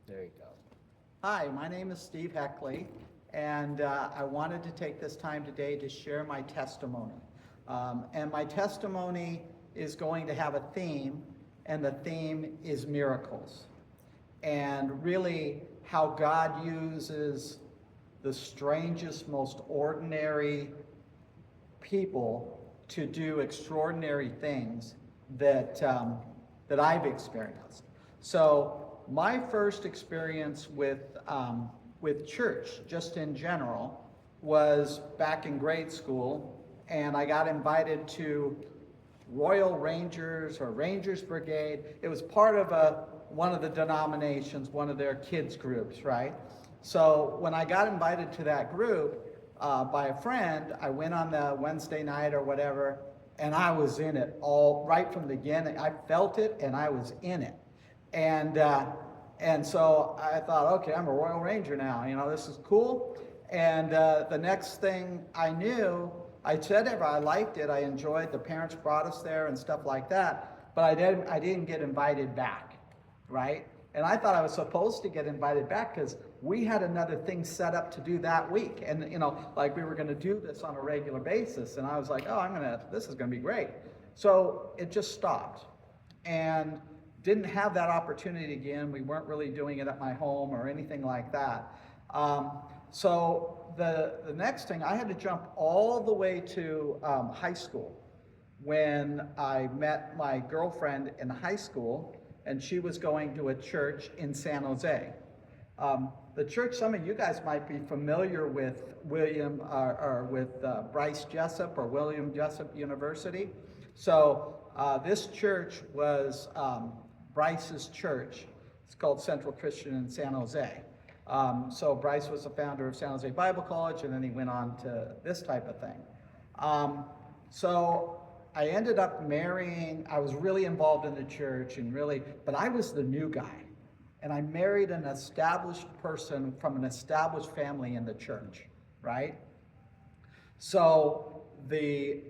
There you go. Hi, my name is Steve Heckley, and I wanted to take this time today to share my testimony. And my testimony is going to have a theme, and the theme is miracles. And really, how God uses the strangest, most ordinary people to do extraordinary things that I've experienced. So my first experience with church, just in general, was back in grade school, and I got invited to Royal Rangers or Rangers Brigade. It was part of one of the denominations, one of their kids groups, right? So when I got invited to that group by a friend, I went on the Wednesday night or whatever, and I was in it all right from the beginning. I felt it, and I was in it. And and so I thought, okay, I'm a Royal Ranger now. You know, this is cool. And the next thing I knew, I said ever I liked it. I enjoyed. The parents brought us there and stuff like that. But I didn't get invited back, right? And I thought I was supposed to get invited back because we had another thing set up to do that week. And, you know, like we were going to do this on a regular basis. And I was like, oh, this is going to be great. So it just stopped. And didn't have that opportunity again. We weren't really doing it at my home or anything like that. So the next thing, I had to jump all the way to high school when I met my girlfriend in high school, and she was going to a church in San Jose. The church, some of you guys might be familiar with Bryce Jessup or William Jessup University. So this church was Bryce's church. It's called Central Christian in San Jose. So Bryce was the founder of San Jose Bible College, and then he went on to this type of thing. So I ended up marrying. I was really involved in the church, but I was the new guy. And I married an established person from an established family in the church, right? So the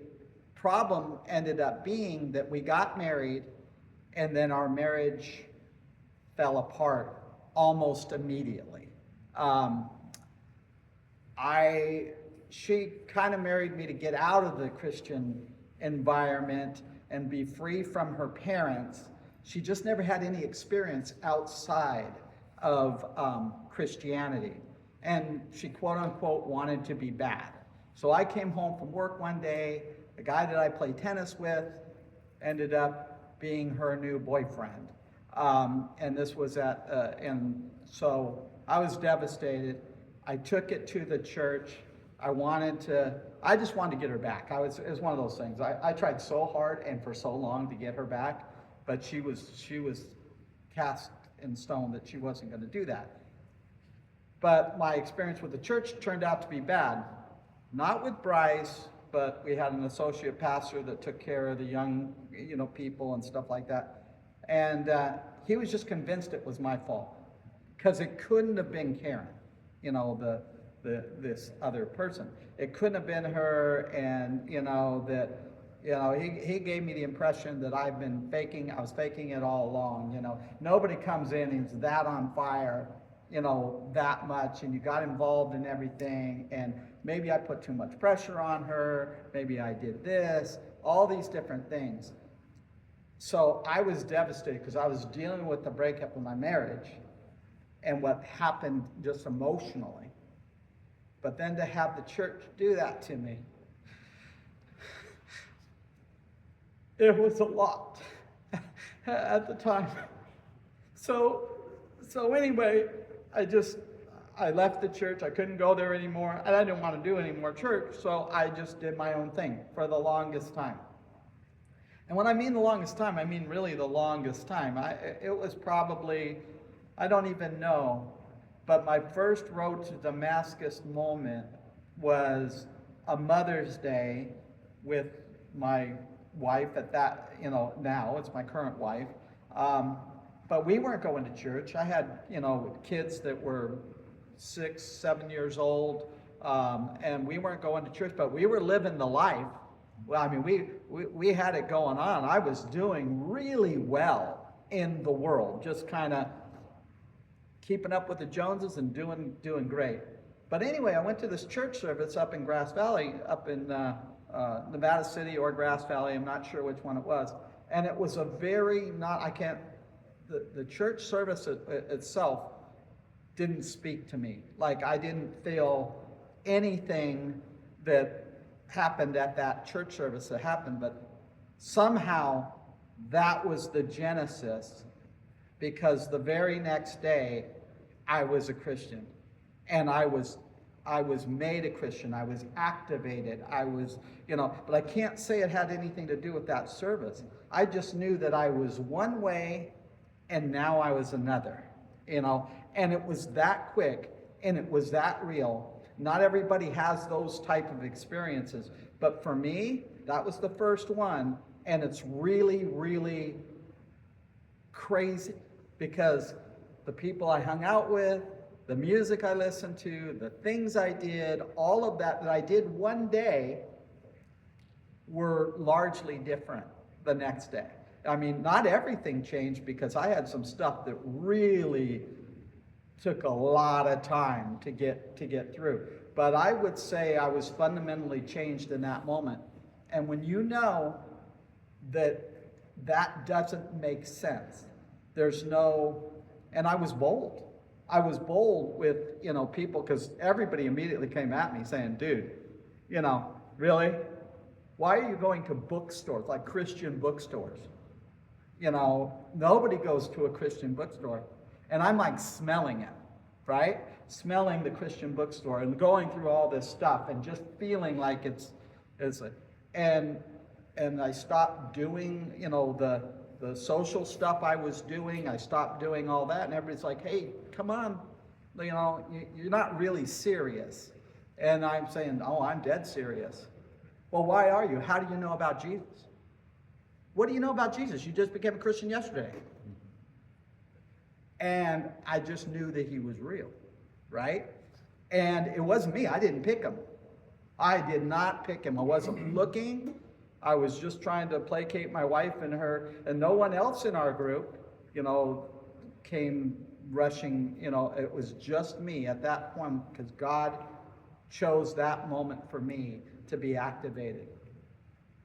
problem ended up being that we got married, and then our marriage fell apart almost immediately. She kind of married me to get out of the Christian environment and be free from her parents. She just never had any experience outside of Christianity. And she, quote unquote, wanted to be bad. So I came home from work one day. The guy that I play tennis with ended up being her new boyfriend. And this was and so I was devastated. I took it to the church. I just wanted to get her back. It was one of those things. I tried so hard and for so long to get her back, but she was cast in stone that she wasn't going to do that. But my experience with the church turned out to be bad. Not with Bryce, but we had an associate pastor that took care of the young, people and stuff like that. And he was just convinced it was my fault because it couldn't have been Karen, this other person. It couldn't have been her, and he gave me the impression that I was faking it all along. Nobody comes in and is that on fire, that much, and you got involved in everything, and maybe I put too much pressure on her, maybe I did this, all these different things. So I was devastated because I was dealing with the breakup of my marriage and what happened just emotionally. But then to have the church do that to me, it was a lot at the time. So anyway, I left the church. I couldn't go there anymore, and I didn't want to do any more church, so I just did my own thing for the longest time. And when I mean the longest time, I mean really the longest time. It was probably, I don't even know, but my first road to Damascus moment was a Mother's Day with my wife at that, now it's my current wife. But we weren't going to church. I had, kids that were 6, 7 years old, and we weren't going to church, but we were living the life. Well, I mean, we had it going on. I was doing really well in the world, just kind of keeping up with the Joneses and doing great. But anyway, I went to this church service up in Grass Valley, up in Nevada City or Grass Valley. I'm not sure which one it was. And it was a very the church service itself didn't speak to me. Like, I didn't feel anything that happened at that church service that happened, but somehow that was the genesis, because the very next day I was a Christian, and I was made a Christian. I was activated. I was, but I can't say it had anything to do with that service. I just knew that I was one way and now I was another, and it was that quick and it was that real. Not everybody has those type of experiences, but for me, that was the first one, and it's really, really crazy, because the people I hung out with, the music I listened to, the things I did, all of that I did one day were largely different the next day. I mean, not everything changed, because I had some stuff that really took a lot of time to get through. But I would say I was fundamentally changed in that moment. And when you know that that doesn't make sense, and I was bold. I was bold with, people, because everybody immediately came at me saying, dude, really? Why are you going to bookstores, like Christian bookstores? Nobody goes to a Christian bookstore. And I'm like smelling it, right? Smelling the Christian bookstore and going through all this stuff and just feeling like and I stopped doing, the social stuff I was doing. I stopped doing all that, and everybody's like, hey, come on, you're not really serious. And I'm saying, oh, I'm dead serious. Well, why are you? How do you know about Jesus? What do you know about Jesus? You just became a Christian yesterday. And I just knew that he was real, right? And it wasn't me. I didn't pick him. I did not pick him. I wasn't looking. I was just trying to placate my wife and her, and no one else in our group, came rushing. It was just me at that point, because God chose that moment for me to be activated.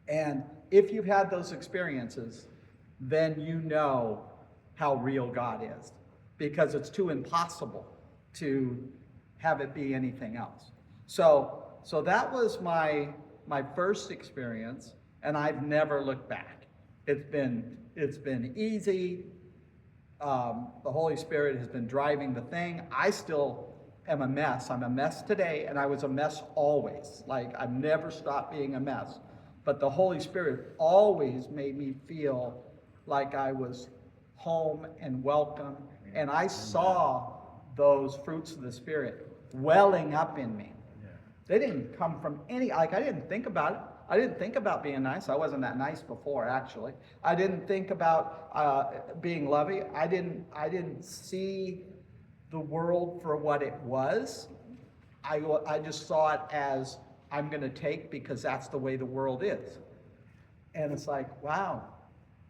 And if you've had those experiences, then you know how real God is, because it's too impossible to have it be anything else. So that was my first experience, and I've never looked back. It's been easy. The Holy Spirit has been driving the thing. I still am a mess. I'm a mess today, and I was a mess always. Like, I've never stopped being a mess. But the Holy Spirit always made me feel like I was home and welcome. And I saw those fruits of the Spirit welling up in me. They didn't come from I didn't think about it. I didn't think about being nice. I wasn't that nice before, actually. I didn't think about being loving. I didn't see the world for what it was. I just saw it as, I'm going to take, because that's the way the world is. And it's like, wow,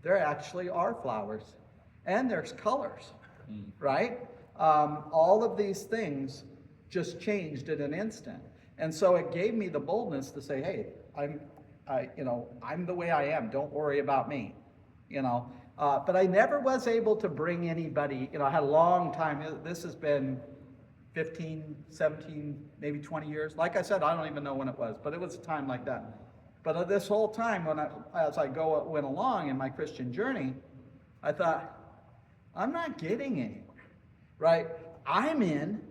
there actually are flowers, and there's colors, right? All of these things just changed in an instant. And so it gave me the boldness to say, hey, I'm the way I am. Don't worry about me, But I never was able to bring anybody, I had a long time. This has been 15, 17, maybe 20 years. Like I said, I don't even know when it was, but it was a time like that. But this whole time, as I went along in my Christian journey, I thought, I'm not getting anywhere, right? I'm in,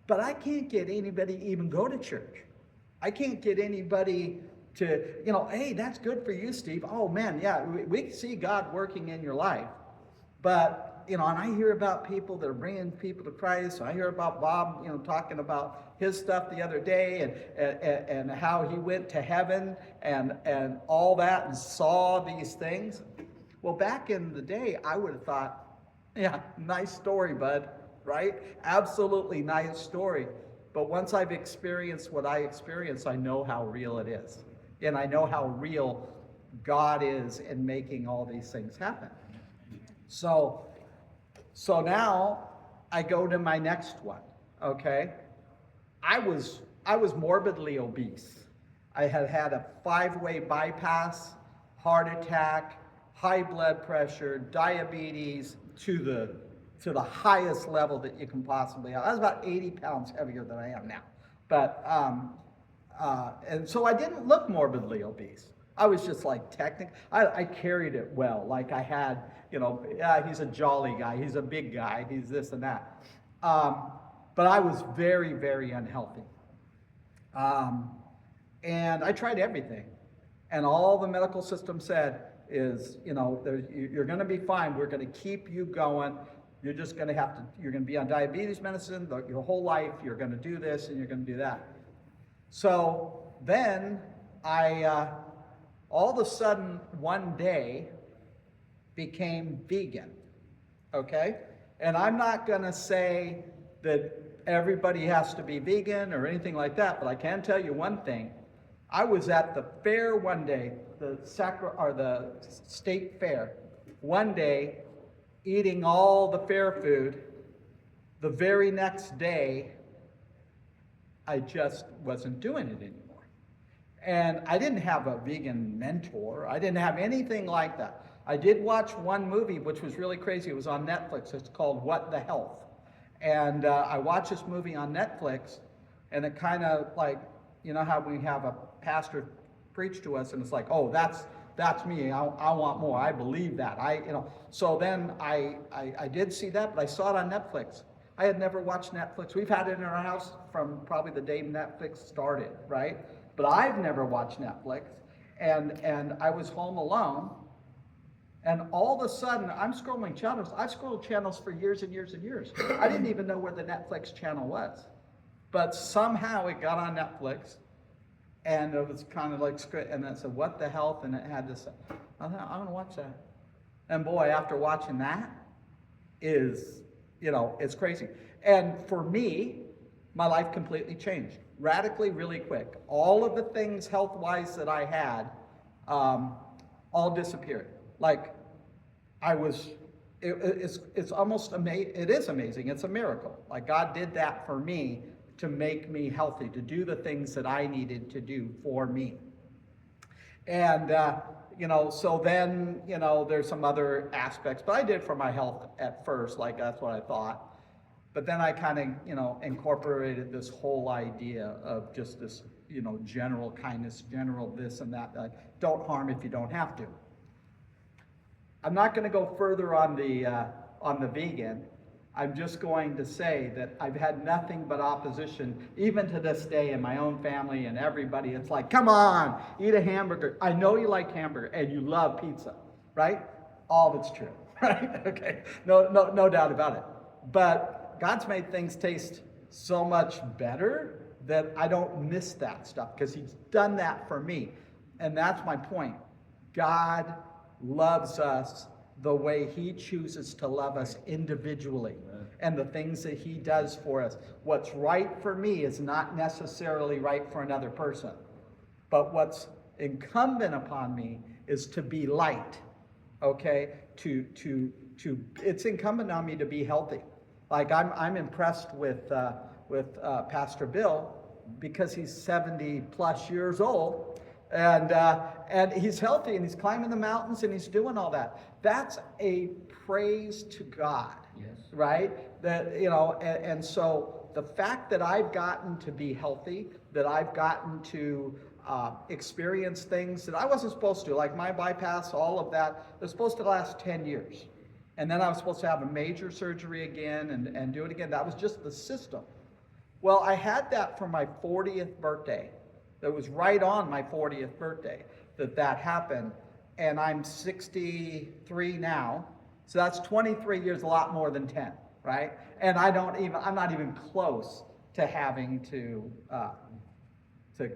but I can't get anybody to even go to church. I can't get anybody to, hey, that's good for you, Steve. Oh man, yeah, we see God working in your life. But, and I hear about people that are bringing people to Christ. I hear about Bob, talking about his stuff the other day, and how he went to heaven and all that, and saw these things. Well, back in the day, I would have thought, yeah, nice story, bud, right? Absolutely nice story. But once I've experienced what I experienced, I know how real it is. And I know how real God is in making all these things happen. So now I go to my next one, okay? I was morbidly obese. I had had a 5-way bypass, heart attack, high blood pressure, diabetes to the highest level that you can possibly have. I was about 80 pounds heavier than I am now. But, and so I didn't look morbidly obese. I was just like I carried it well. Like I had, yeah, he's a jolly guy, he's a big guy, he's this and that. But I was very, very unhealthy. And I tried everything. And all the medical system said is, you're going to be fine. We're going to keep you going. You're just going to you're going to be on diabetes medicine your whole life. You're going to do this and you're going to do that. So then I, all of a sudden, one day became vegan, okay? And I'm not going to say that everybody has to be vegan or anything like that, but I can tell you one thing. I was at the fair one day, the state fair, one day eating all the fair food. The very next day, I just wasn't doing it anymore. And I didn't have a vegan mentor. I didn't have anything like that. I did watch one movie, which was really crazy. It was on Netflix. It's called What the Health. And I watched this movie on Netflix, and it kind of like, how we have a pastor preach to us, and it's like, oh, that's me. I want more. I believe that. So then I did see that, but I saw it on Netflix. I had never watched Netflix. We've had it in our house from probably the day Netflix started, right? But I've never watched Netflix, and I was home alone. And all of a sudden, I'm scrolling channels. I've scrolled channels for years and years and years. I didn't even know where the Netflix channel was. But somehow it got on Netflix, and it was kind of like, and it said, What the Health? And it had this, I thought, I'm going to watch that. And boy, after watching that, it's crazy. And for me, my life completely changed. Radically, really quick. All of the things health-wise that I had, all disappeared. Like, it's almost amazing. It is amazing. It's a miracle. Like, God did that for me to make me healthy, to do the things that I needed to do for me. And, so then, there's some other aspects, but I did for my health at first, like that's what I thought. But then I kind of, incorporated this whole idea of just this, general kindness, general this and that, don't harm if you don't have to. I'm not going to go further on the vegan. I'm just going to say that I've had nothing but opposition, even to this day, in my own family and everybody. It's like, come on, eat a hamburger. I know you like hamburger and you love pizza, right? All of it's true, right? Okay, no doubt about it. But God's made things taste so much better that I don't miss that stuff because He's done that for me. And that's my point. God loves us the way He chooses to love us individually. And the things that He does for us. What's right for me is not necessarily right for another person. But what's incumbent upon me is to be light. Okay? It's incumbent on me to be healthy. Like I'm impressed with Pastor Bill because he's 70 plus years old. And he's healthy and he's climbing the mountains and he's doing all that. That's a praise to God, yes. Right? That and so the fact that I've gotten to be healthy, that I've gotten to experience things that I wasn't supposed to, like my bypass, all of that, was supposed to last 10 years. And then I was supposed to have a major surgery again and do it again. That was just the system. Well, I had that for my 40th birthday. That was right on my 40th birthday that happened. And I'm 63 now. So that's 23 years, a lot more than 10, right? And I'm not even close to having to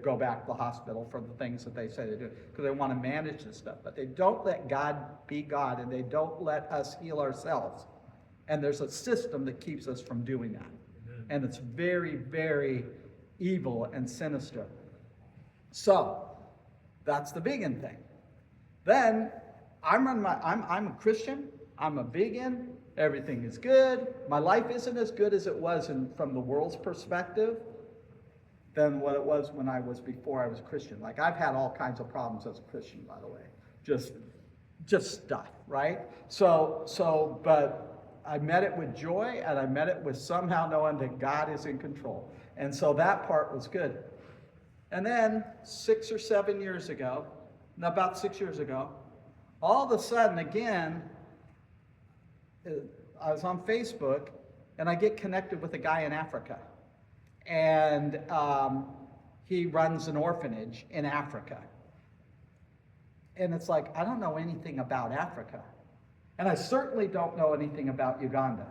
go back to the hospital for the things that they say they do, because they want to manage this stuff. But they don't let God be God, and they don't let us heal ourselves. And there's a system that keeps us from doing that. Amen. And it's very, very evil and sinister. So that's the vegan thing. Then I'm a Christian, I'm a vegan, Everything is good. My life isn't as good as it was from the world's perspective than what it was when I was before I was a Christian. Like, I've had all kinds of problems as a Christian, by the way. Just stuff, right? But I met it with joy, and I met it with somehow knowing that God is in control. And so that part was good. And then 6 or 7 years ago, about 6 years ago, all of a sudden again, I was on Facebook, and I get connected with a guy in Africa. And he runs an orphanage in Africa. And it's like, I don't know anything about Africa. And I certainly don't know anything about Uganda.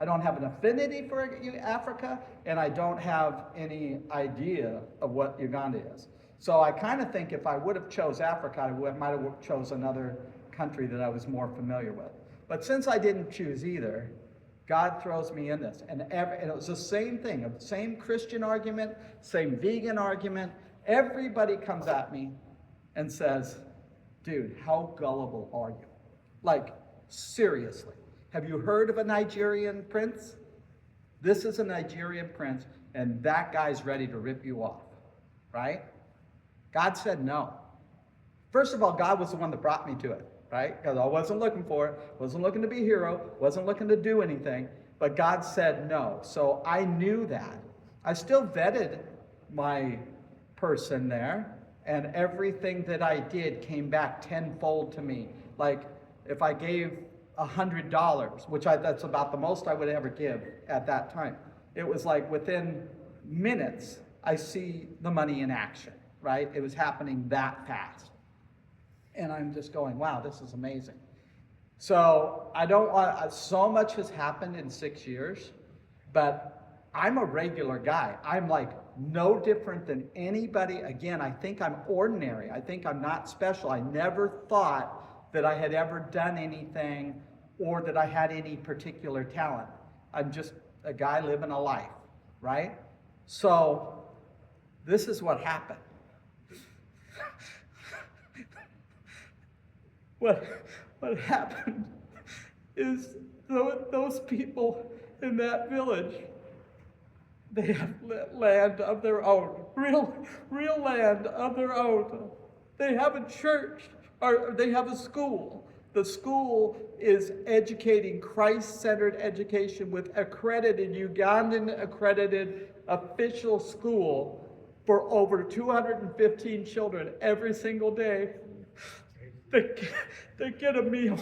I don't have an affinity for Africa, and I don't have any idea of what Uganda is. So I kind of think if I would have chose Africa, I might have chose another country that I was more familiar with. But since I didn't choose either, God throws me in this. And it was the same thing, the same Christian argument, same vegan argument. Everybody comes at me and says, dude, how gullible are you? Like, seriously. Have you heard of a Nigerian prince? This is a Nigerian prince, and that guy's ready to rip you off, right? God said no. First of all, God was the one that brought me to it, right? Because I wasn't looking for it, wasn't looking to be a hero, wasn't looking to do anything, but God said no. So I knew that. I still vetted my person there, and everything that I did came back tenfold to me. Like, if I gave $100, which that's about the most I would ever give at that time. It was like within minutes, I see the money in action, right? It was happening that fast. And I'm just going, wow, this is amazing. So I don't want, so much has happened in 6 years, but I'm a regular guy. I'm like no different than anybody. Again, I think I'm ordinary. I think I'm not special. I never thought that I had ever done anything or that I had any particular talent. I'm just a guy living a life, right? So this is what happened. What happened is those people in that village, they have land of their own, real land of their own. They have a church, or they have a school. The school is educating, Christ-centered education with accredited, Ugandan accredited official school for over 215 children every single day. They get a meal.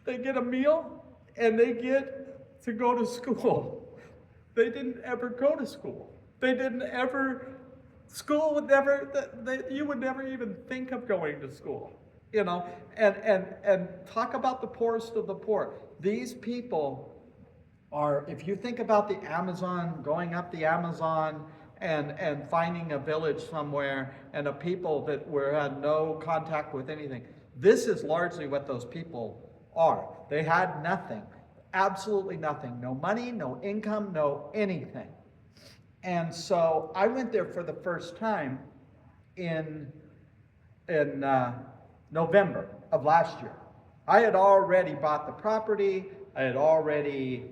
They get a meal, and they get to go to school. They didn't ever go to school. School would never, you would never even think of going to school. You know, and talk about the poorest of the poor. These people are, if you think about the Amazon, going up the Amazon and finding a village somewhere and a people that had no contact with anything, this is largely what those people are. They had nothing, absolutely nothing. No money, no income, no anything. And so I went there for the first time in November of last year. I had already bought the property. I had already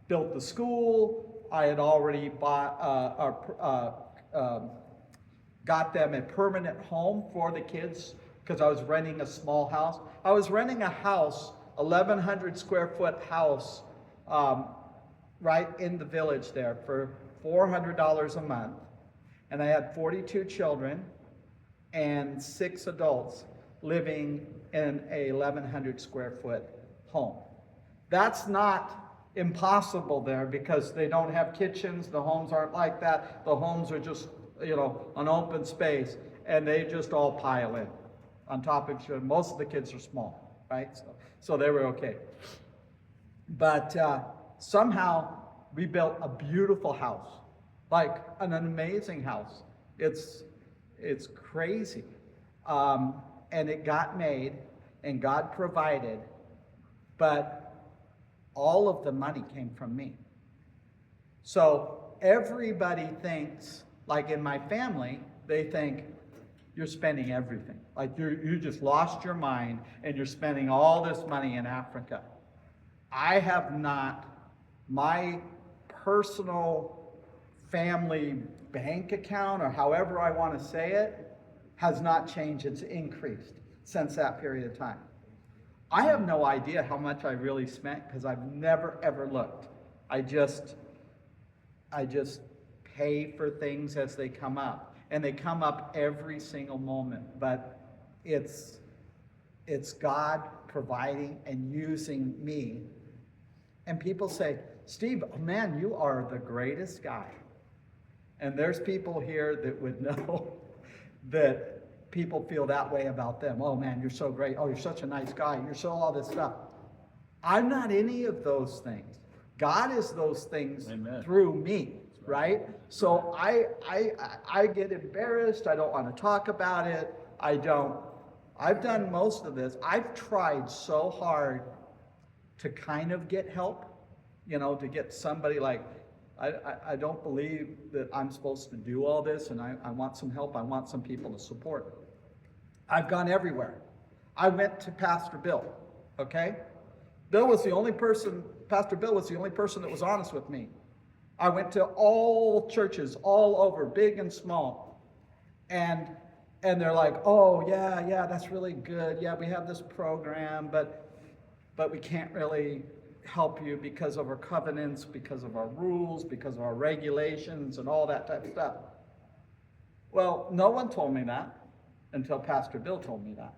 built the school. I had already got them a permanent home for the kids because I was renting a small house. I was renting a house, 1,100 square foot house, right in the village there for $400 a month. And I had 42 children and 6 adults living in a 1,100 square foot home. That's not impossible there because they don't have kitchens. The homes aren't like that. The homes are just, an open space, and they just all pile in on top of each other. Most of the kids are small, right? So they were okay. But somehow we built a beautiful house, like an amazing house. It's crazy. And it got made, and God provided, but all of the money came from me. So everybody thinks, like in my family, they think, you're spending everything. Like you just lost your mind, and you're spending all this money in Africa. I have not, my personal family bank account, or however I want to say it, has not changed. It's increased since that period of time. I have no idea how much I really spent because I've never ever looked. I just pay for things as they come up, and they come up every single moment. But it's God providing and using me. And people say, Steve, man, you are the greatest guy. And there's people here that would know that people feel that way about them. Oh man, you're so great. Oh, you're such a nice guy. You're so all this stuff. I'm not any of those things. God is those things. Amen. Through me, right? So I get embarrassed. I don't want to talk about it. I've done most of this. I've tried so hard to kind of get help, to get somebody like, I don't believe that I'm supposed to do all this, and I want some help. I want some people to support. I've gone everywhere. I went to Pastor Bill, okay? Pastor Bill was the only person that was honest with me. I went to all churches all over, big and small. And they're like, oh, yeah, that's really good. Yeah, we have this program, but we can't really help you because of our covenants, because of our rules, because of our regulations, and all that type of stuff. Well, no one told me that until Pastor Bill told me that.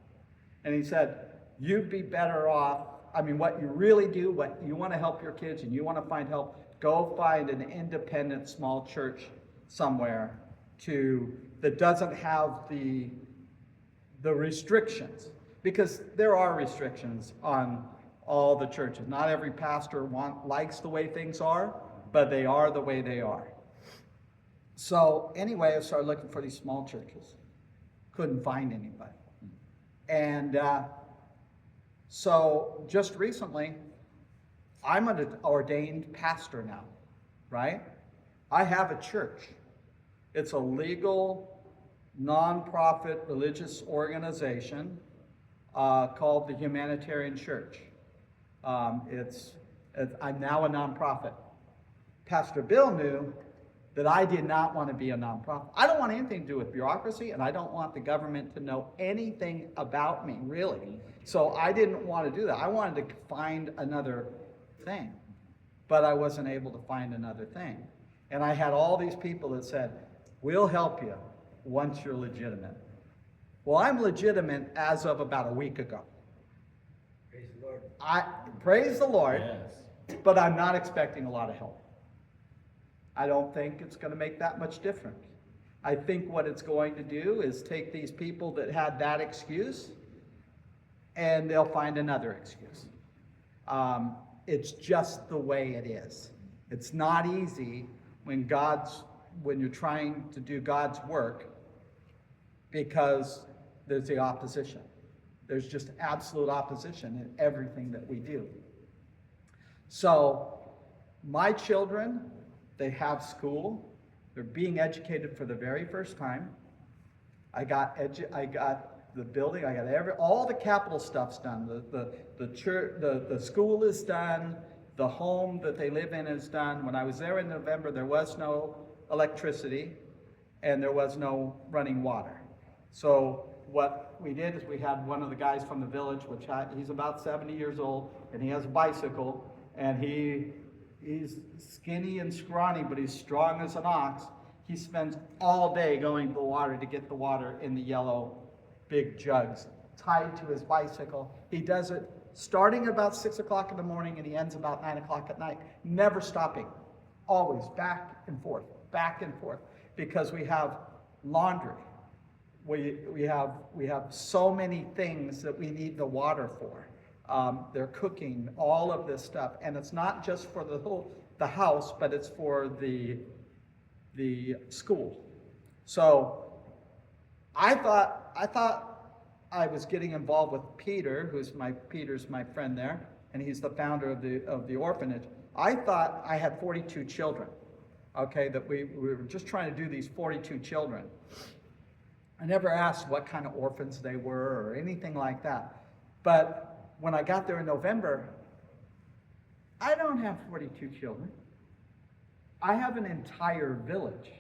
And he said, you'd be better off, what you really do, what you want to help your kids and you want to find help, go find an independent small church somewhere that doesn't have the restrictions. Because there are restrictions on all the churches. Not every pastor likes the way things are, but they are the way they are. So anyway, I started looking for these small churches. Couldn't find anybody. And so just recently, I'm an ordained pastor now, right? I have a church. It's a legal, nonprofit religious organization called the Humanitarian Church. I'm now a nonprofit. Pastor Bill knew that I did not want to be a nonprofit. I don't want anything to do with bureaucracy, and I don't want the government to know anything about me, really. So I didn't want to do that. I wanted to find another thing, but I wasn't able to find another thing. And I had all these people that said, we'll help you once you're legitimate. Well, I'm legitimate as of about a week ago. Praise the Lord. Praise the Lord, Yes. But I'm not expecting a lot of help. I don't think it's going to make that much difference. I think what it's going to do is take these people that had that excuse, and they'll find another excuse. It's just the way it is. It's not easy when you're trying to do God's work, because there's the opposition. There's just absolute opposition in everything that we do. So my children, they have school. They're being educated for the very first time. I got the building. I got all the capital stuff's done. The church, the school is done. The home that they live in is done. When I was there in November, there was no electricity and there was no running water. So what we did is we had one of the guys from the village, he's about 70 years old, and he has a bicycle, and he's skinny and scrawny, but he's strong as an ox. He spends all day going to the water to get the water in the yellow big jugs tied to his bicycle. He does it starting about 6 o'clock in the morning, and he ends about 9 o'clock at night, never stopping, always back and forth, because we have laundry. We have so many things that we need the water for. They're cooking, all of this stuff, and it's not just for the house, but it's for the school. So I thought I was getting involved with Peter, Peter's my friend there, and he's the founder of the orphanage. I thought I had 42 children, okay, that we were just trying to do these 42 children. I never asked what kind of orphans they were or anything like that. But when I got there in November, I don't have 42 children. I have an entire village.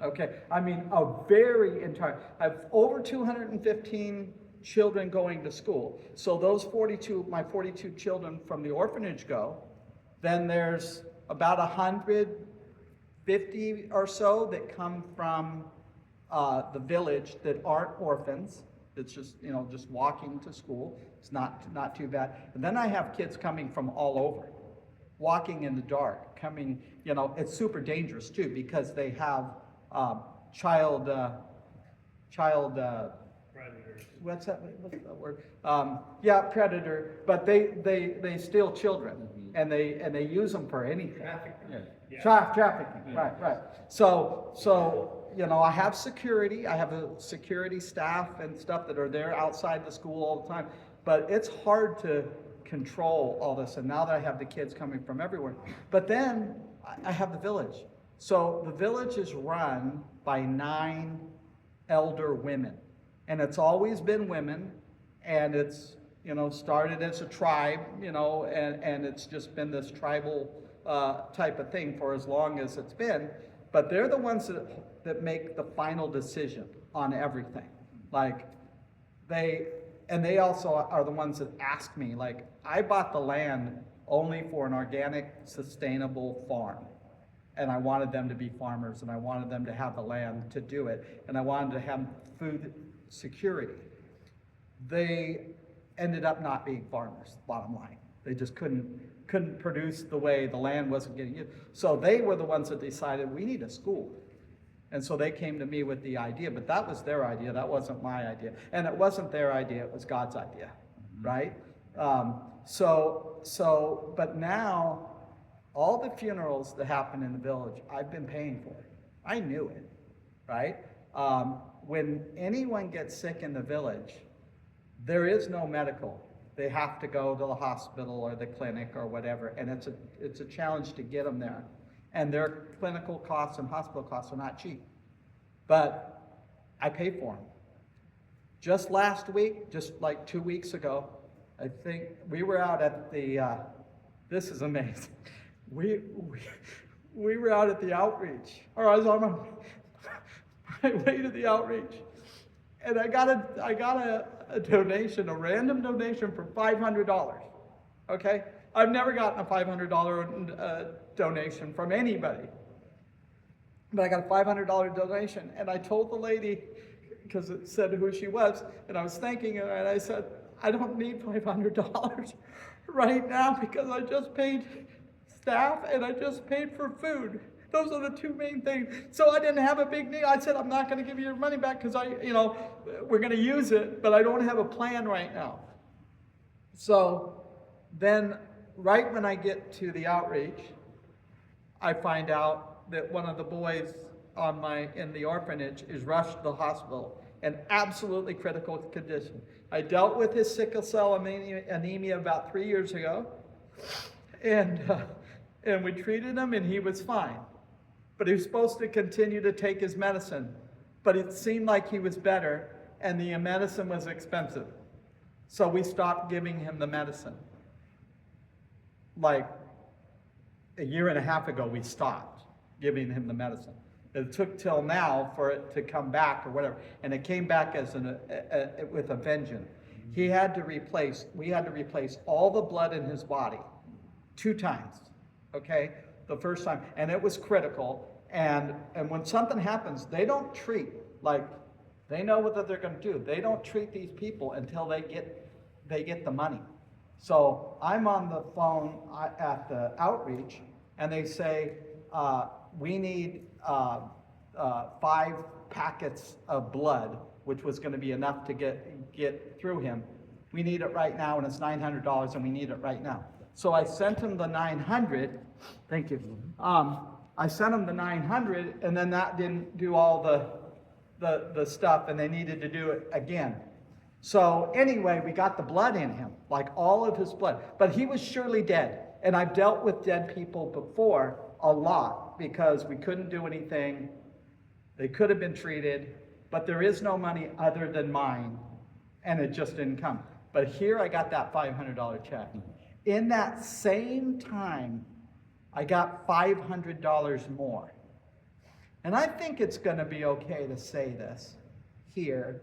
Okay, I mean a very entire, I have over 215 children going to school. So those 42, my 42 children from the orphanage go. Then there's about 150 or so that come from the village that aren't orphans. It's just, just walking to school. It's not too bad. And then I have kids coming from all over, walking in the dark, coming, it's super dangerous too, because they have child Predators. what's that word? Predator, but they steal children, and they use them for anything. Trafficking. Yeah. Trafficking, right. So, I have security, I have a security staff and stuff that are there outside the school all the time, but it's hard to control all this, and now that I have the kids coming from everywhere. But then I have the village. So the village is run by 9 elder women, and it's always been women, and it's, started as a tribe, and it's just been this tribal type of thing for as long as it's been. But they're the ones that make the final decision on everything. Like, they also are the ones that ask me, like, I bought the land only for an organic, sustainable farm. And I wanted them to be farmers, and I wanted them to have the land to do it, and I wanted to have food security. They ended up not being farmers, bottom line. They just couldn't produce the way the land wasn't getting used. So they were the ones that decided we need a school. And so they came to me with the idea, but that was their idea, that wasn't my idea. And it wasn't their idea, it was God's idea, right? But now, all the funerals that happen in the village, I've been paying for it. I knew it, right? When anyone gets sick in the village, there is no medical. They have to go to the hospital or the clinic or whatever, and it's a challenge to get them there. And their clinical costs and hospital costs are not cheap. But I pay for them. Just last week, just like 2 weeks ago, I think we were out at the, this is amazing. We were out at the outreach, or I was on my way to the outreach, and I got a donation, a random donation for $500. Okay, I've never gotten a $500 donation from anybody, but I got a $500 donation, and I told the lady, because it said who she was, and I was thanking her, and I said, I don't need $500 right now because I just paid staff and I just paid for food. Those are the 2 main things. So I didn't have a big need. I said, I'm not going to give you your money back because we're going to use it, but I don't have a plan right now. So then right when I get to the outreach, I find out that one of the boys in the orphanage is rushed to the hospital in absolutely critical condition. I dealt with his sickle cell anemia about 3 years ago, and we treated him, and he was fine. But he was supposed to continue to take his medicine, but it seemed like he was better, and the medicine was expensive. So we stopped giving him the medicine. Like a year and a half ago, we stopped giving him the medicine. It took till now for it to come back or whatever, and it came back as with a vengeance. We had to replace all the blood in his body 2 times, okay? The first time, and it was critical, and when something happens, they don't treat, like, they know what they're going to do. They don't treat these people until they get the money. So I'm on the phone at the outreach, and they say, we need 5 packets of blood, which was going to be enough to get through him. We need it right now, and it's $900, and we need it right now. So I sent him the 900. Thank you. I sent him the 900, and then that didn't do all the stuff, and they needed to do it again. So anyway, we got the blood in him, like all of his blood. But he was surely dead. And I've dealt with dead people before a lot because we couldn't do anything. They could have been treated, but there is no money other than mine, and it just didn't come. But here I got that $500 check. In that same time, I got $500 more. And I think it's going to be okay to say this here,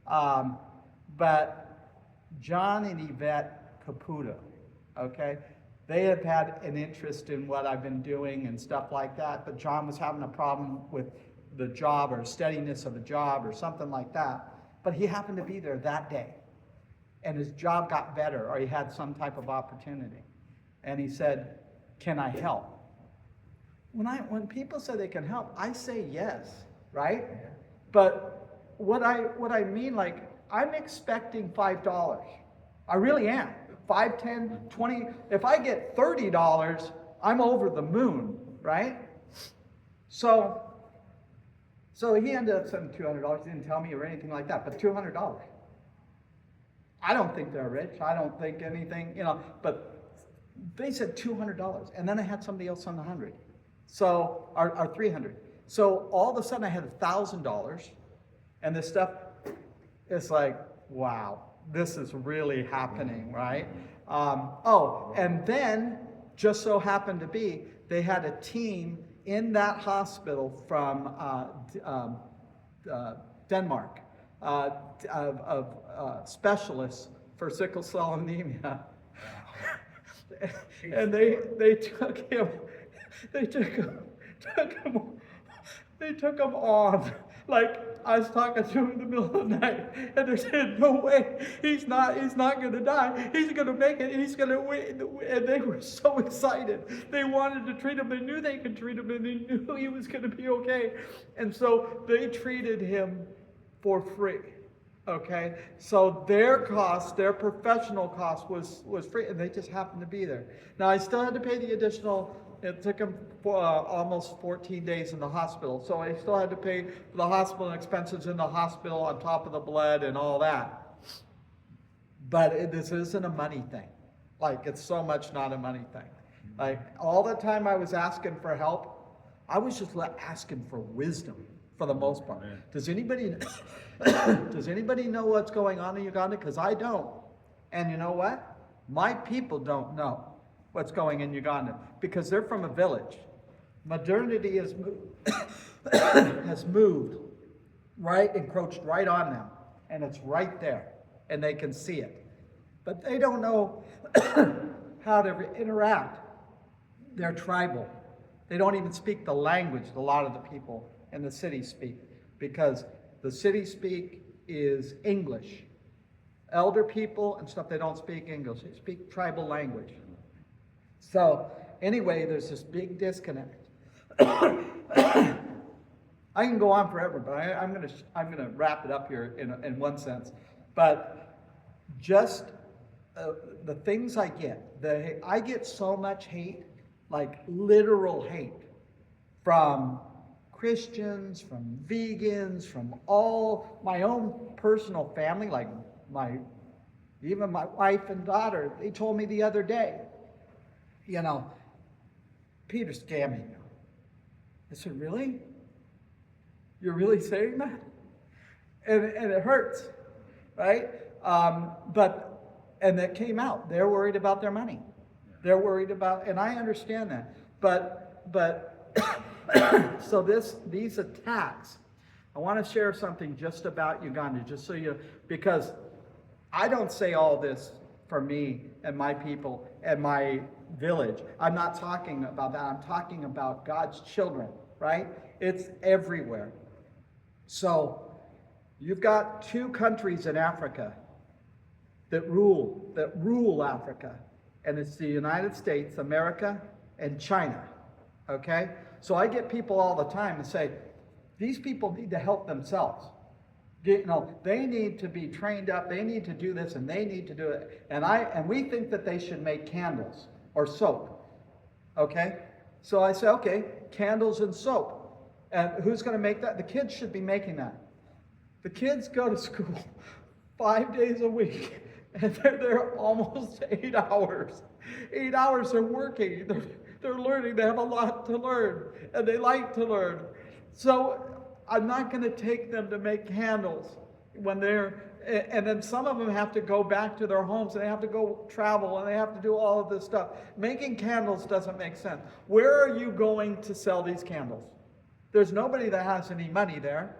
but John and Yvette Caputo, okay, they have had an interest in what I've been doing and stuff like that, but John was having a problem with the job or steadiness of the job or something like that, but he happened to be there that day, and his job got better, or he had some type of opportunity, and he said, "Can I help?" When people say they can help, I say yes, right? But what I mean, like, I'm expecting $5. I really am. 5, 10, 20. If I get $30, I'm over the moon, right? So he ended up sending $200. He didn't tell me or anything like that, but $200. I don't think they're rich. I don't think anything, but they said $200. And then I had somebody else send $100. So, or 300. So all of a sudden I had $1,000, and this stuff, it's like, wow, this is really happening, right? And then, just so happened to be, they had a team in that hospital from Denmark of specialists for sickle cell anemia. And they took him. They took him on. Like, I was talking to him in the middle of the night, and they said, "No way, he's not going to die. He's going to make it. He's going to win." And they were so excited. They wanted to treat him. They knew they could treat him, and they knew he was going to be okay. And so they treated him for free. Okay, so their cost, their professional cost was free, and they just happened to be there. Now, I still had to pay the additional. It took him almost 14 days in the hospital, so I still had to pay for the hospital and expenses in the hospital on top of the blood and all that. But this isn't a money thing. Like, it's so much not a money thing. Like, all the time I was asking for help, I was just asking for wisdom for the most part. Does anybody know what's going on in Uganda? Because I don't. And you know what? My people don't know what's going in Uganda because they're from a village. Modernity has moved right, encroached right on them, and it's right there, and they can see it. But they don't know how to interact. They're tribal. They don't even speak the language a lot of the people in the city speak, because the city speak is English. Elder people and stuff, they don't speak English. They speak tribal language. So anyway, there's this big disconnect. I can go on forever, but I'm gonna wrap it up here in one sense. But just the things I get so much hate, like literal hate, from Christians, from vegans, from all my own personal family, like even my wife and daughter. They told me the other day, Peter's scamming you. I said, really? You're really saying that? And it hurts, right? And that came out. They're worried about their money. They're worried about, and I understand that. But so these attacks, I want to share something just about Uganda, just so because I don't say all this for me and my people and my village. I'm not talking about that. I'm talking about God's children, right? It's everywhere. So you've got two countries in Africa that rule Africa, and it's the United States, America, and China. Okay? So I get people all the time and say, these people need to help themselves. They need to be trained up, they need to do this, and they need to do it. And we think that they should make candles or soap. Okay? So I say, okay, candles and soap. And who's going to make that? The kids should be making that. The kids go to school 5 days a week, and they're there almost 8 hours. 8 hours they're working, they're learning, they have a lot to learn, and they like to learn. So I'm not going to take them to make candles when they're and then some of them have to go back to their homes, and they have to go travel, and they have to do all of this stuff. Making candles doesn't make sense. Where are you going to sell these candles? There's nobody that has any money there.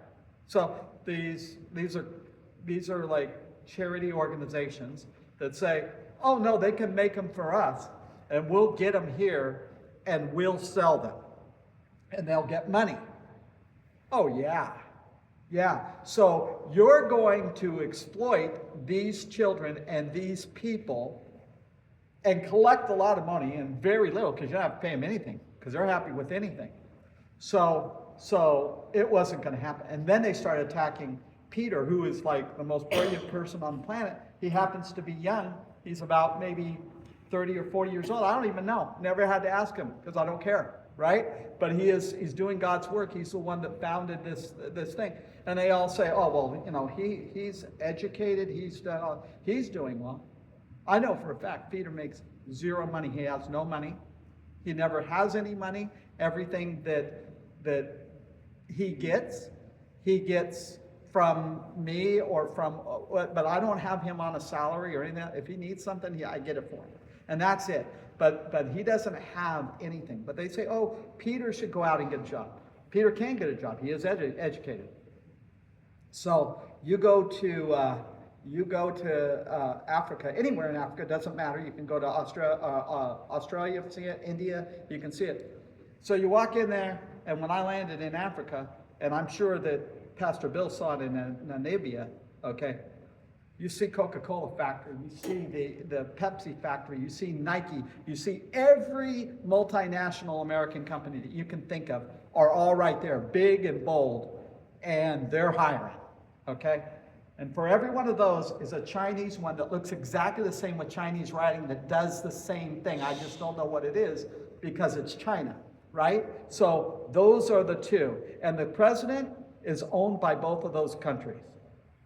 So these are like charity organizations that say, oh no, they can make them for us, and we'll get them here, and we'll sell them, and they'll get money. Oh yeah. Yeah, so you're going to exploit these children and these people and collect a lot of money and very little, because you don't have to pay them anything, because they're happy with anything. So it wasn't going to happen. And then they started attacking Peter, who is like the most brilliant person on the planet. He happens to be young. He's about maybe 30 or 40 years old. I don't even know. Never had to ask him, because I don't care. Right? But he's doing God's work. He's the one that founded this thing. And they all say, oh, well, you know, he's educated. He's doing well. I know for a fact Peter makes zero money. He has no money. He never has any money. Everything that he gets from me or from, but I don't have him on a salary or anything. If he needs something, I get it for him. And that's it. But he doesn't have anything. But they say, oh, Peter should go out and get a job. Peter can get a job. He is educated. So you go to Africa, anywhere in Africa, doesn't matter. You can go to Australia, see it, India, you can see it. So you walk in there, and when I landed in Africa, and I'm sure that Pastor Bill saw it in Namibia, okay, you see Coca-Cola factory, you see the Pepsi factory, you see Nike, you see every multinational American company that you can think of are all right there, big and bold, and they're hiring, okay? And for every one of those is a Chinese one that looks exactly the same with Chinese writing that does the same thing. I just don't know what it is because it's China, right? So those are the two. And the president is owned by both of those countries.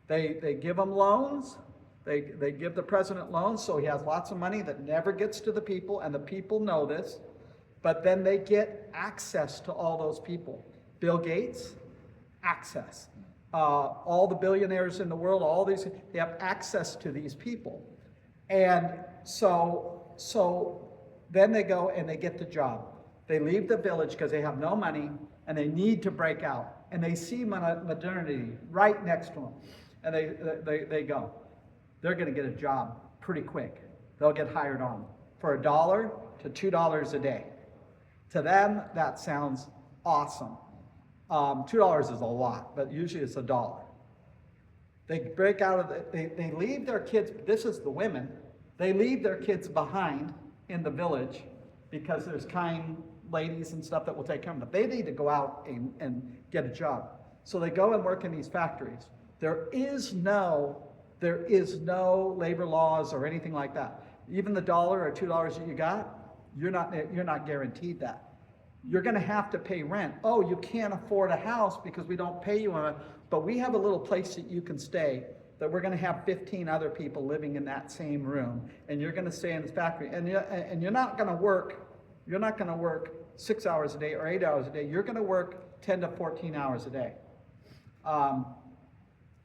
They give him loans. They give the president loans, so he has lots of money that never gets to the people, and the people know this. But then they get access to all those people. Bill Gates, access. All the billionaires in the world, all these, they have access to these people. And so then they go and they get the job. They leave the village because they have no money and they need to break out. And they see modernity right next to them. And they go. They're going to get a job pretty quick. They'll get hired on for $1 to $2 a day. To them, that sounds awesome. $2 is a lot, but usually it's $1. They break out of they leave their kids. This is the women. They leave their kids behind in the village because there's kind ladies and stuff that will take care of them. But they need to go out and get a job. So they go and work in these factories. There is no labor laws or anything like that. Even the $1 or $2 that you got, you're not guaranteed that. You're going to have to pay rent. Oh, you can't afford a house because we don't pay you on it, but we have a little place that you can stay that we're going to have 15 other people living in that same room, and you're going to stay in this factory, and you're not going to work 6 hours a day or 8 hours a day. You're going to work 10 to 14 hours a day.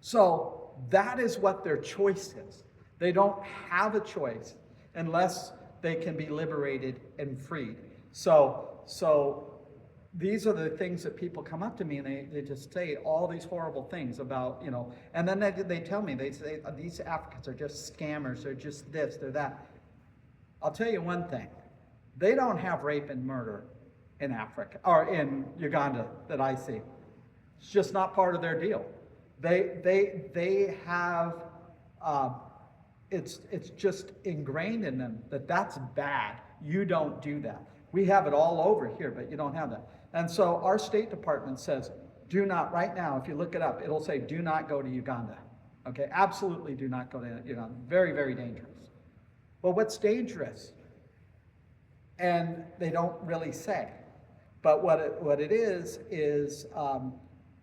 So that is what their choice is. They don't have a choice unless they can be liberated and freed. So these are the things that people come up to me and they just say all these horrible things about, you know, and then they tell me, they say, these Africans are just scammers, they're just this, they're that. I'll tell you one thing. They don't have rape and murder in Africa, or in Uganda that I see. It's just not part of their deal. They have, it's just ingrained in them that that's bad. You don't do that. We have it all over here, but you don't have that. And so our State Department says, do not, right now, if you look it up, it'll say, do not go to Uganda. Okay, absolutely do not go to Uganda. Very, very dangerous. Well, what's dangerous? And they don't really say. But what it is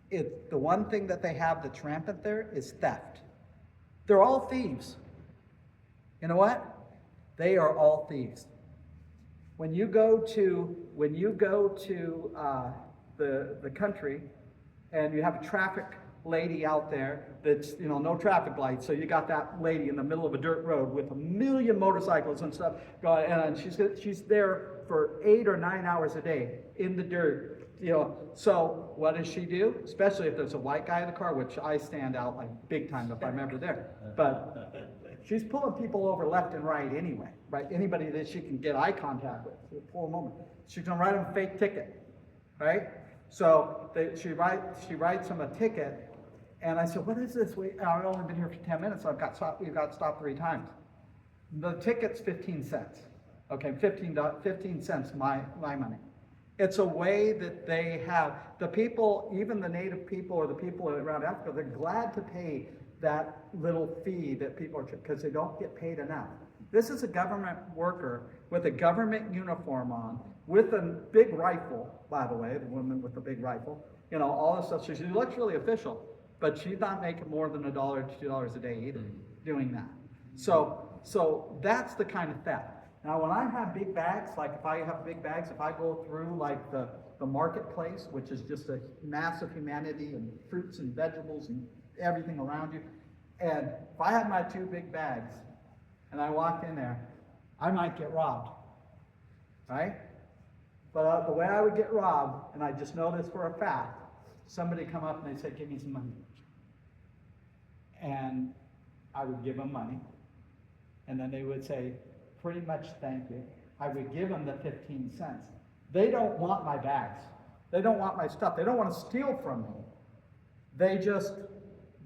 the one thing that they have that's rampant there is theft. They're all thieves. You know what? They are all thieves. When you go to the country and you have a traffic lady out there that's, no traffic lights. So you got that lady in the middle of a dirt road with a million motorcycles and stuff going, and she's there for 8 or 9 hours a day in the dirt. So what does she do? Especially if there's a white guy in the car, which I stand out like big time if I'm ever there. But she's pulling people over left and right anyway, right? Anybody that she can get eye contact with, she'll pull them over. She's gonna write them a fake ticket, right? So she writes them a ticket, and I said, "What is this? I've only been here for 10 minutes. So we've got stopped 3 times. The ticket's 15 cents. Okay, 15 cents my money." It's a way that they have, the people, even the native people or the people around Africa, they're glad to pay that little fee that people are, because they don't get paid enough. This is a government worker with a government uniform on, with a big rifle, by the way, the woman with the big rifle, all this stuff. So she looks really official, but she's not making more than $1 to $2 a day either doing that. So that's the kind of theft. Now, when I have big bags, like if I have big bags, if I go through like the marketplace, which is just a massive humanity and fruits and vegetables and everything around you, and if I have my 2 big bags and I walk in there, I might get robbed, right? But the way I would get robbed, and I just know this for a fact, somebody come up and they say, "Give me some money." And I would give them money, and then they would say, "Pretty much, thank you." I would give them the 15 cents. They don't want my bags. They don't want my stuff. They don't want to steal from me.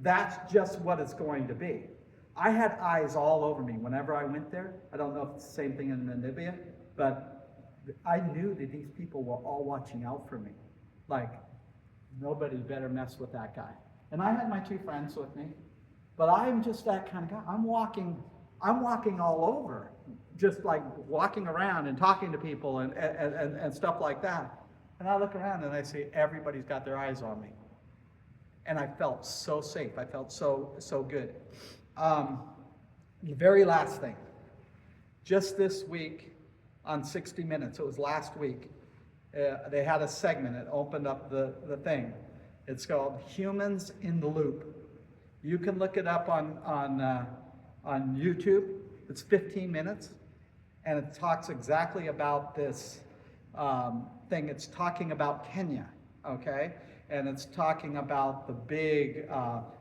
That's just what it's going to be. I had eyes all over me whenever I went there. I don't know if it's the same thing in Namibia, but I knew that these people were all watching out for me. Like, nobody better mess with that guy. And I had my 2 friends with me, but I'm just that kind of guy. I'm walking all over, just like walking around and talking to people and stuff like that. And I look around and I see everybody's got their eyes on me. And I felt so safe. I felt so good. The very last thing, just this week on 60 Minutes, it was last week, they had a segment. It opened up the thing. It's called Humans in the Loop. You can look it up on YouTube. It's 15 minutes, and it talks exactly about this thing. It's talking about Kenya, okay? And it's talking about the big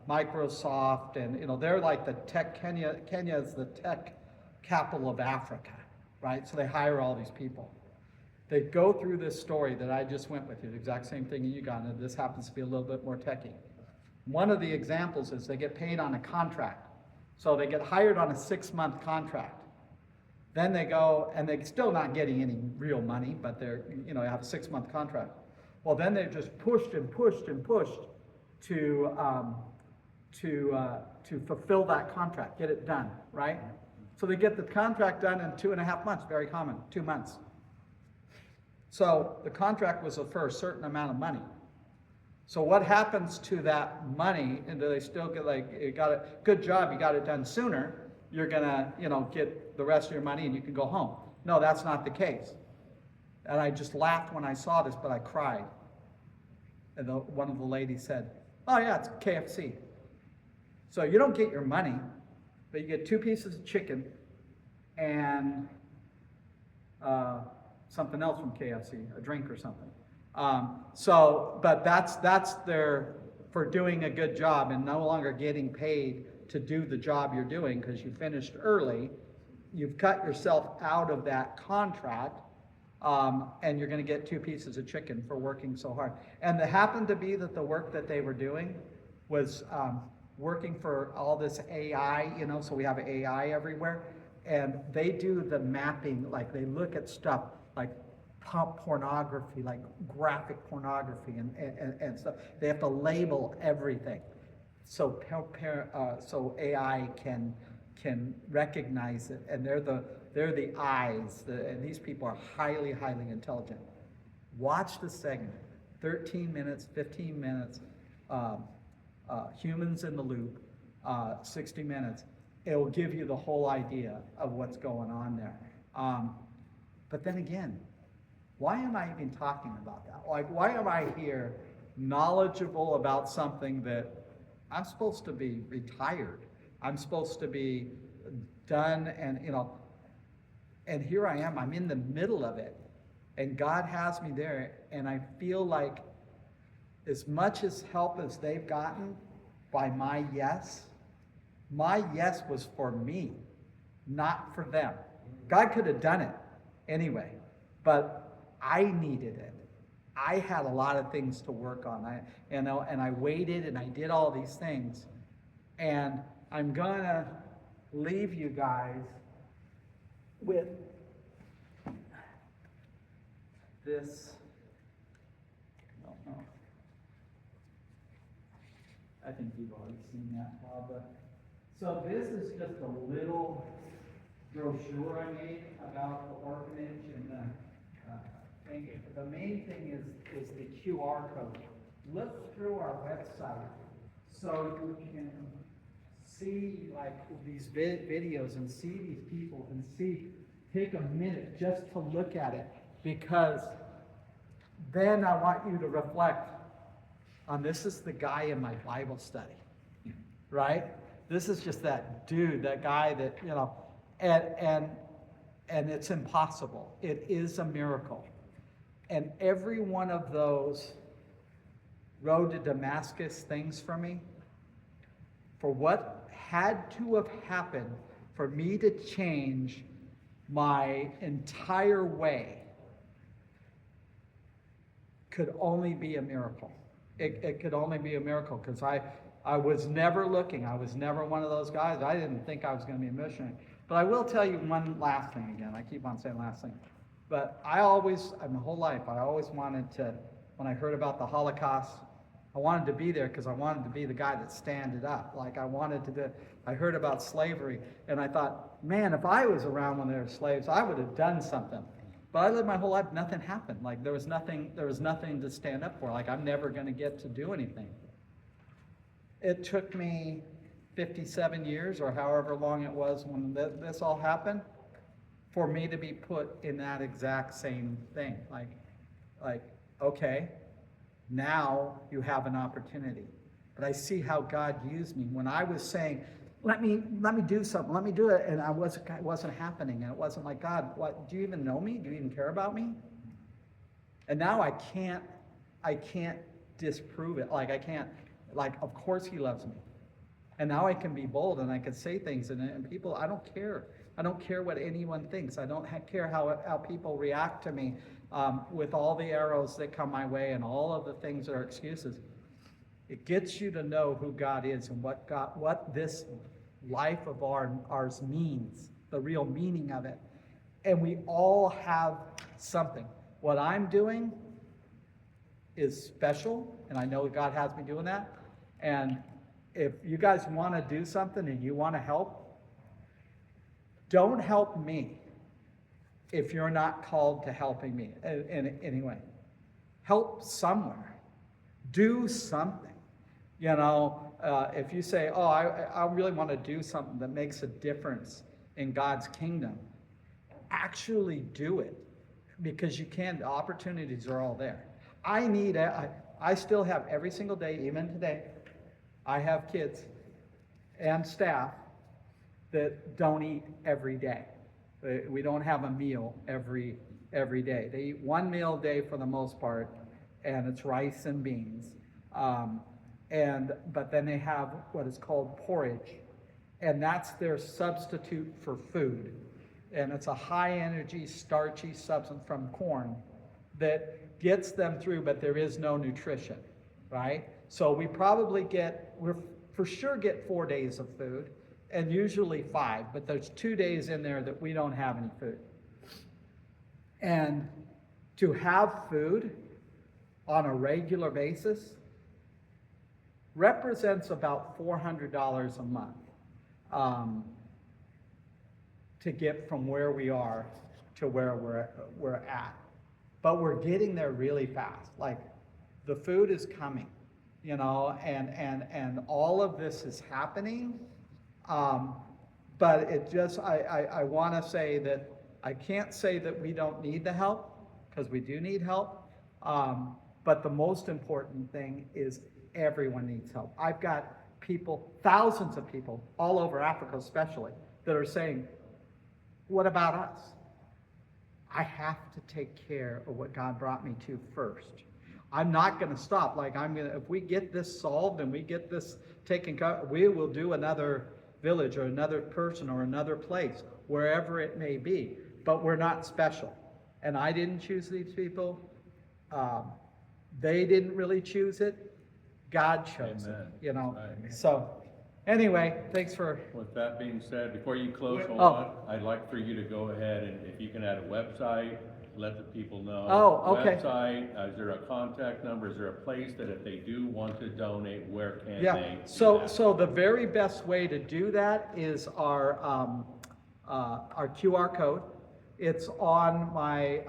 Microsoft, and they're like the tech. Kenya is the tech capital of Africa, right? So they hire all these people. They go through this story that I just went with you, the exact same thing you got, and this happens to be a little bit more techy. One of the examples is they get paid on a contract. So they get hired on a 6-month contract. Then they go, and they're still not getting any real money, but they're, have a 6-month contract. Well, then they're just pushed and pushed and pushed to fulfill that contract, get it done, right? So they get the contract done in 2.5 months, very common, 2 months. So the contract was for a certain amount of money. So what happens to that money? And do they still get you got a good job, you got it done sooner, you're gonna, get the rest of your money and you can go home. No, that's not the case. And I just laughed when I saw this, but I cried. And one of the ladies said, "Oh yeah, it's KFC. So you don't get your money, but you get 2 pieces of chicken and something else from KFC, a drink or something." But that's their, for doing a good job and no longer getting paid to do the job you're doing because you finished early. You've cut yourself out of that contract, and you're going to get 2 pieces of chicken for working so hard. And it happened to be that the work that they were doing was working for all this AI, so we have AI everywhere, and they do the mapping, like they look at stuff like pornography, like graphic pornography and stuff. They have to label everything, so AI can recognize it, and they're the eyes, and these people are highly intelligent. Watch the segment, 13 minutes, 15 minutes, Humans in the Loop, 60 Minutes. It will give you the whole idea of what's going on there. But then again, why am I even talking about that? Like, why am I here knowledgeable about something that I'm supposed to be retired. I'm supposed to be done, and and here I am, I'm in the middle of it, and God has me there, and I feel like as much as help as they've gotten by my yes was for me, not for them. God could have done it anyway, but I needed it. I had a lot of things to work on. And I waited and I did all these things. And I'm gonna leave you guys with this. I don't know. I think you've already seen that, Bob. But so this is just a little brochure I made about the orphanage and the thing. The main thing is the QR code. Look through our website so you can see like these videos and see these people and take a minute just to look at it, because then I want you to reflect on, this is the guy in my Bible study, right? This is just that dude, that guy that, and it's impossible. It is a miracle. And every one of those road to Damascus things for me, for what had to have happened for me to change my entire way, could only be a miracle. It could only be a miracle, because I was never looking. I was never one of those guys. I didn't think I was going to be a missionary. But I will tell you one last thing again. I keep on saying last thing. But my whole life, I always wanted to, when I heard about the Holocaust, I wanted to be there because I wanted to be the guy that standed up. Like I heard about slavery, and I thought, man, if I was around when there were slaves, I would have done something. But I lived my whole life, nothing happened. Like there was nothing to stand up for. Like I'm never going to get to do anything. It took me 57 years or however long it was when this all happened for me to be put in that exact same thing. Like, okay, now you have an opportunity. But I see how God used me. When I was saying, let me do something, let me do it, and it wasn't happening, and it wasn't like, God, what, do you even know me? Do you even care about me? And now I can't disprove it. Of course he loves me. And now I can be bold and I can say things, and people, I don't care. I don't care what anyone thinks. I don't care how people react to me with all the arrows that come my way and all of the things that are excuses. It gets you to know who God is and what this life of ours means, the real meaning of it. And we all have something. What I'm doing is special, and I know God has me doing that. And if you guys want to do something and you want to help, don't help me if you're not called to helping me in any way. Help somewhere. Do something. If you say, oh, I really want to do something that makes a difference in God's kingdom, actually do it, because you can. The opportunities are all there. I still have every single day, even today, I have kids and staff that don't eat every day. We don't have a meal every day. They eat one meal a day for the most part, and it's rice and beans. But then they have what is called porridge, and that's their substitute for food. And it's a high energy, starchy substance from corn that gets them through, but there is no nutrition, right? So we probably we're for sure get 4 days of food, and usually 5, but there's 2 days in there that we don't have any food. And to have food on a regular basis represents about $400 a month to get from where we are to where we're at. But we're getting there really fast. Like, the food is coming, and all of this is happening. But it just, I want to say that I can't say that we don't need the help, because we do need help. But the most important thing is everyone needs help. I've got people, thousands of people, all over Africa especially, that are saying, what about us? I have to take care of what God brought me to first. I'm not going to stop. Like, if we get this solved and we get this taken care of, we will do another village or another person or another place, wherever it may be. But we're not special. And I didn't choose these people. They didn't really choose it. God chose Amen. it, you know. Right. So, anyway, thanks for... With that being said, before you close, hold Oh. on, I'd like for you to go ahead and if you can add a website, let the people know. Oh, okay. Website, is there a contact number, is there a place that if they do want to donate, where can Yeah, they do so, that? so the very best way to do that is our QR code. It's on my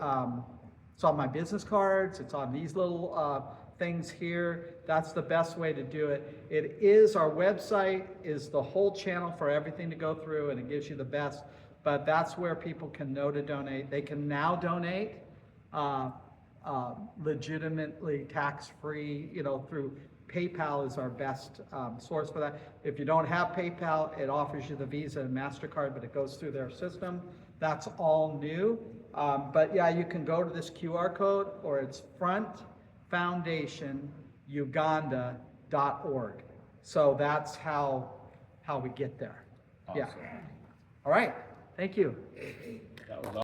business cards, it's on these little things here. That's the best way to do it. It is, our website is the whole channel for everything to go through, and it gives you the best, but that's where people can know to donate. They can now donate legitimately tax-free, you know, through PayPal is our best source for that. If you don't have PayPal, it offers you the Visa and MasterCard, but it goes through their system. That's all new. But yeah, you can go to this QR code, or it's frontfoundationuganda.org. So that's how we get there. Yeah. Awesome. All right. Thank you. That was